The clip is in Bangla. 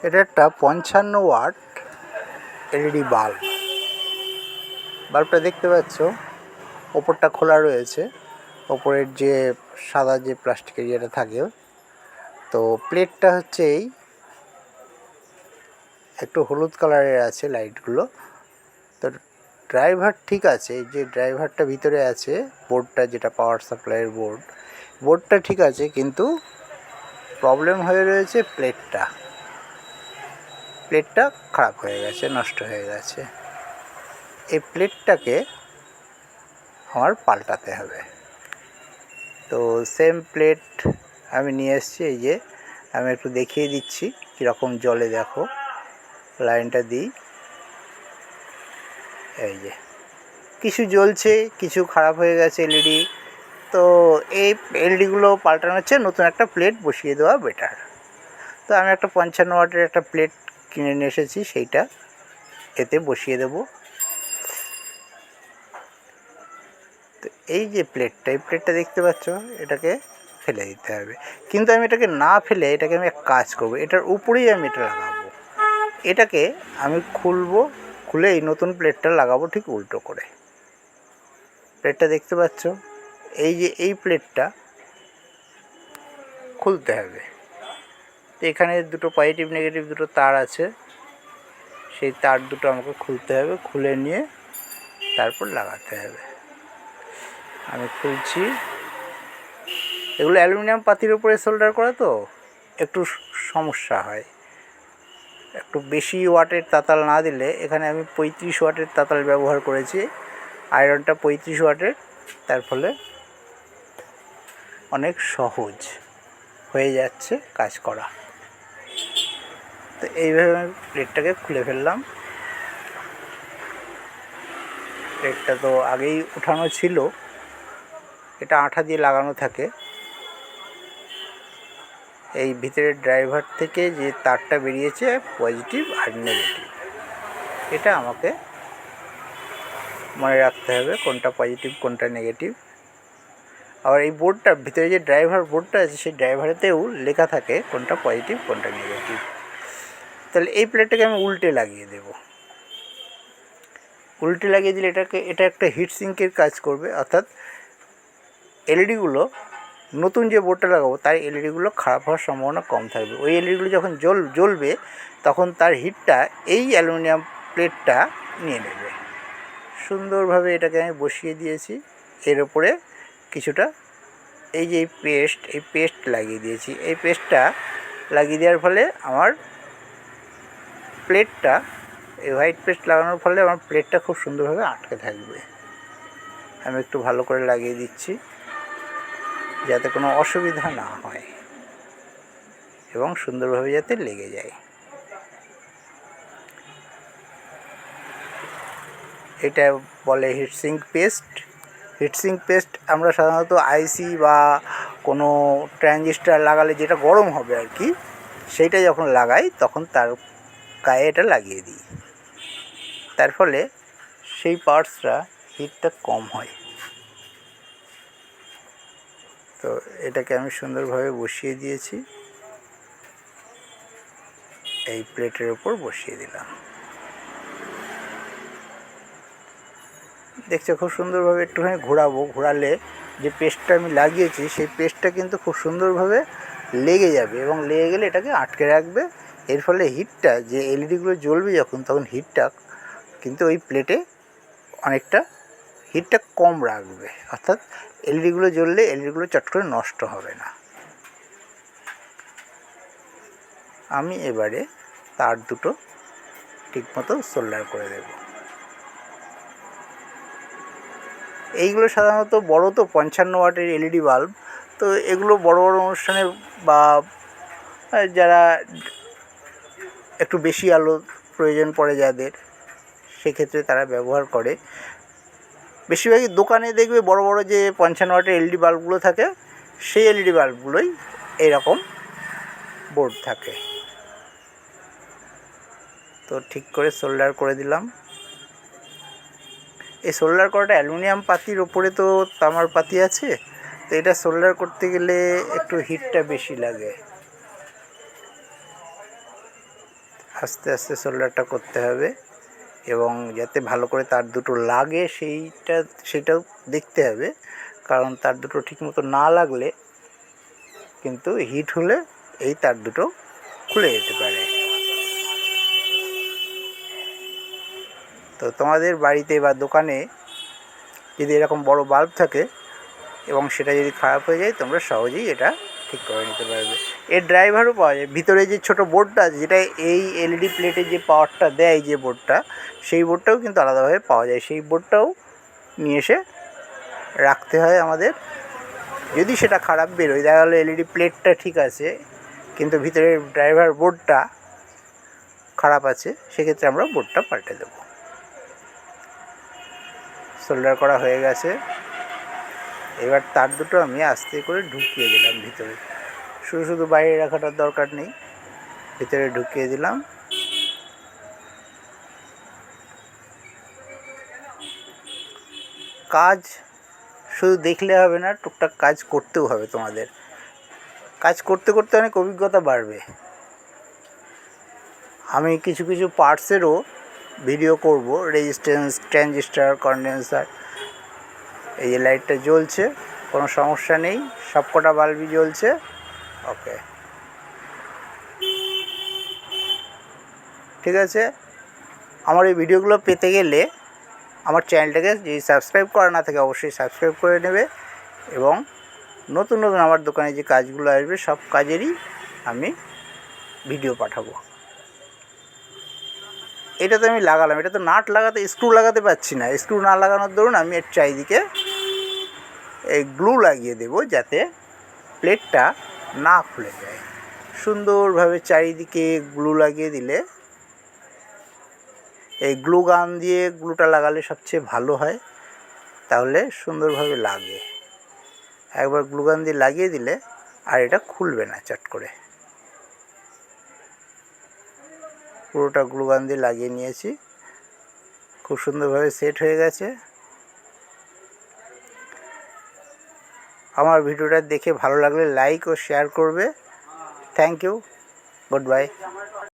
এটা একটা 55 ওয়াট এলইডি বাল্ব। বাল্বটা দেখতে পাচ্ছ, ওপরটা খোলা রয়েছে। ওপরের যে সাদা যে প্লাস্টিকের ইয়েটা থাকে, তো প্লেটটা হচ্ছে এই একটু হলুদ কালারের আছে লাইটগুলো। তো ড্রাইভার ঠিক আছে, যে ড্রাইভারটা ভিতরে আছে, বোর্ডটা যেটা পাওয়ার সাপ্লাইয়ের বোর্ডটা ঠিক আছে, কিন্তু প্রবলেম হয়ে রয়েছে প্লেটটা খারাপ হয়ে গেছে, নষ্ট হয়ে গেছে। এই প্লেটটাকে আমার পাল্টাতে হবে। তো সেম প্লেট আমি নিয়ে এসেছি। এই যে আমি একটু দেখিয়ে দিচ্ছি কীরকম জলে, দেখো লাইনটা দিই। এই যে কিছু জ্বলছে, কিছু খারাপ হয়ে গেছে এলইডি। তো এই এলইডিগুলো পাল্টানোর চেয়ে নতুন একটা প্লেট বসিয়ে দেওয়া বেটার। তো আমি একটা 55 ওয়াটের একটা প্লেট কিনে নিয়ে এসেছি, সেইটা এতে বসিয়ে দেব। তো এই যে এই প্লেটটা দেখতে পাচ্ছ, এটাকে ফেলে দিতে হবে। কিন্তু আমি এটাকে না ফেলে এটাকে আমি এক কাজ করব, এটার উপরেই আমি এটা লাগাবো। এটাকে আমি খুলে এই নতুন প্লেটটা লাগাবো ঠিক উল্টো করে। প্লেটটা দেখতে পাচ্ছ, এই যে এই প্লেটটা খুলতে হবে। তো এখানে দুটো পজিটিভ নেগেটিভ দুটো তার আছে, সেই তার দুটো আমাকে খুলতে হবে। খুলে নিয়ে তারপর লাগাতে হবে। আমি খুলছি। এগুলো অ্যালুমিনিয়াম পাতির উপরে সোল্ডার করা, তো একটু সমস্যা হয়। একটু বেশি ওয়াটের তাতাল না দিলে, এখানে আমি 35 ওয়াটের তাতাল ব্যবহার করেছি, আয়রনটা 35 ওয়াটের, তার ফলে অনেক সহজ হয়ে যাচ্ছে কাজ করা। তো এইভাবে আমি প্লেটটাকে খুলে ফেললাম। প্লেটটা তো আগেই উঠানো ছিল, এটা আঠা দিয়ে লাগানো থাকে। এই ভিতরের ড্রাইভার থেকে যে তারটা বেরিয়েছে, পজিটিভ আর নেগেটিভ, এটা আমাকে মনে রাখতে হবে কোনটা পজিটিভ কোনটা নেগেটিভ। আবার এই বোর্ডটা ভিতরে যে ড্রাইভার বোর্ডটা আছে, সেই ড্রাইভারেতেও লেখা থাকে কোনটা পজিটিভ কোনটা নেগেটিভ। তাহলে এই প্লেটটাকে আমি উল্টে লাগিয়ে দেব। উল্টে লাগিয়ে দিলে এটা একটা হিট সিঙ্কের কাজ করবে, অর্থাৎ এলইডিগুলো নতুন যে বোর্ডটা লাগাবো তার এলইডিগুলো খারাপ হওয়ার সম্ভাবনা কম থাকবে। ওই এলইডিগুলো যখন জ্বলবে তখন তার হিটটা এই অ্যালুমিনিয়াম প্লেটটা নিয়ে নেবে। সুন্দরভাবে এটাকে আমি বসিয়ে দিয়েছি। এর ওপরে কিছুটা এই যে পেস্ট লাগিয়ে দিয়েছি। এই পেস্টটা লাগিয়ে দেওয়ার ফলে আমার প্লেটটা, এই হোয়াইট পেস্ট লাগানোর ফলে আমার প্লেটটা খুব সুন্দরভাবে আটকে থাকবে। আমি একটু ভালো করে লাগিয়ে দিচ্ছি যাতে কোনো অসুবিধা না হয় এবং সুন্দরভাবে যাতে লেগে যায়। এটা বলে হিটসিঙ্ক পেস্ট। আমরা সাধারণত আইসি বা কোনো ট্রানজিস্টার লাগালে যেটা গরম হবে আর কি, সেইটা যখন লাগাই তখন তার গায়ে এটা লাগিয়ে দিই। তার ফলে সেই পার্টসটা হিটটা কম হয়। তো এটাকে আমি সুন্দরভাবে বসিয়ে দিয়েছি, এই প্লেটের ওপর বসিয়ে দিলাম। দেখছো খুব সুন্দরভাবে একটুখানি ঘোরালে যে পেস্টটা আমি লাগিয়েছি সেই পেস্টটা কিন্তু খুব সুন্দরভাবে লেগে যাবে, এবং লেগে গেলে এটাকে আটকে রাখবে। এর ফলে হিটটা, যে এলইডিগুলো জ্বলবে যখন, তখন হিটটা কিন্তু ওই প্লেটে অনেকটা হিটটা কম রাখবে, অর্থাৎ এলইডিগুলো জ্বললে এলইডিগুলো চট করে নষ্ট হবে না। আমি এবারে তার দুটো ঠিকমতো সোল্ডার করে দেব। এইগুলো সাধারণত বড়, তো 55 ওয়াটের এলইডি বাল্ব, তো এগুলো বড় বড় অনুষ্ঠানে বা যারা একটু বেশি আলো প্রয়োজন পড়ে যাদের, সেক্ষেত্রে তারা ব্যবহার করে। বেশিরভাগই দোকানে দেখবে বড় বড় যে 55 ওয়াটের এলইডি বাল্বগুলো থাকে, সেই এলইডি বাল্বগুলোই এরকম বোর্ড থাকে। তো ঠিক করে সোল্ডার করে দিলাম। এই সোল্ডার করাটা অ্যালুমিনিয়াম পাতির ওপরে তো তামার পাতি আছে, তো এটা সোল্ডার করতে গেলে একটু হিটটা বেশি লাগে। আস্তে আস্তে সোল্ডারটা করতে হবে এবং যাতে ভালো করে তার দুটো লাগে সেটাও দেখতে হবে, কারণ তার দুটো ঠিকমতো না লাগলে কিন্তু হিট হলে এই তার দুটো খুলে যেতে পারে। তো তোমাদের বাড়িতে বা দোকানে যদি এরকম বড় বাল্ব থাকে এবং সেটা যদি খারাপ হয়ে যায়, তোমরা সহজেই এটা ঠিক করে নিতে পারবে। এর ড্রাইভারও পাওয়া যায়, ভিতরে যে ছোটো বোর্ডটা আছে যেটা এই এলইডি প্লেটে যে পাওয়ারটা দেয়, যে বোর্ডটা, সেই বোর্ডটাও কিন্তু আলাদাভাবে পাওয়া যায়। সেই বোর্ডটাও নিয়ে এসে রাখতে হয় আমাদের। যদি সেটা খারাপ বেরোয়, দেখা গেলো এলইডি প্লেটটা ঠিক আছে কিন্তু ভিতরের ড্রাইভার বোর্ডটা খারাপ আছে, সেক্ষেত্রে আমরা বোর্ডটা পাল্টে দেবো। সোল্ডার করা হয়ে গেছে, এবার তার দুটো আমি আস্তে করে ঢুকিয়ে দিলাম ভিতরে। শুধু শুধু বাইরে রাখাটার দরকার নেই, ভিতরে ঢুকিয়ে দিলাম। কাজ শুধু দেখলে হবে না, টুকটাক কাজ করতেও হবে তোমাদের। কাজ করতে করতে অনেক অভিজ্ঞতা বাড়বে। আমি কিছু কিছু পার্টসেরও ভিডিও করব, রেজিস্ট্যান্স, ট্রানজিস্টার, কন্ডেন্সার। এই যে লাইটটা জ্বলছে, কোনো সমস্যা নেই, সবকটা বাল্বই জ্বলছে। ওকে, ঠিক আছে। আমার এই ভিডিওগুলো পেতে গেলে আমার চ্যানেলটাকে যদি সাবস্ক্রাইব করা না থাকে, অবশ্যই সাবস্ক্রাইব করে নেবে এবং নতুন নতুন আমার দোকানে যে কাজগুলো আসবে সব কাজেরই আমি ভিডিও পাঠাবো। এটা তো আমি লাগালাম, এটা তো নাট লাগাতে, স্ক্রু লাগাতে পারছি না। স্ক্রু না লাগানোর দরুন আমি এর চারিদিকে এই গ্লু লাগিয়ে দেব, যাতে প্লেটটা না খুলে যায়। সুন্দরভাবে চারিদিকে গ্লু লাগিয়ে দিলে, এই গ্লু গান দিয়ে গ্লুটা লাগালে সবচেয়ে ভালো হয়, তাহলে সুন্দরভাবে লাগে। একবার গ্লু গান দিয়ে লাগিয়ে দিলে আর এটা খুলবে না চট করে। পুরোটা গ্লু গান দিয়ে লাগিয়ে নিয়েছি, খুব সুন্দরভাবে সেট হয়ে গেছে। আমার ভিডিওটা দেখে ভালো লাগলে লাইক ও শেয়ার করবে। Thank you, good by.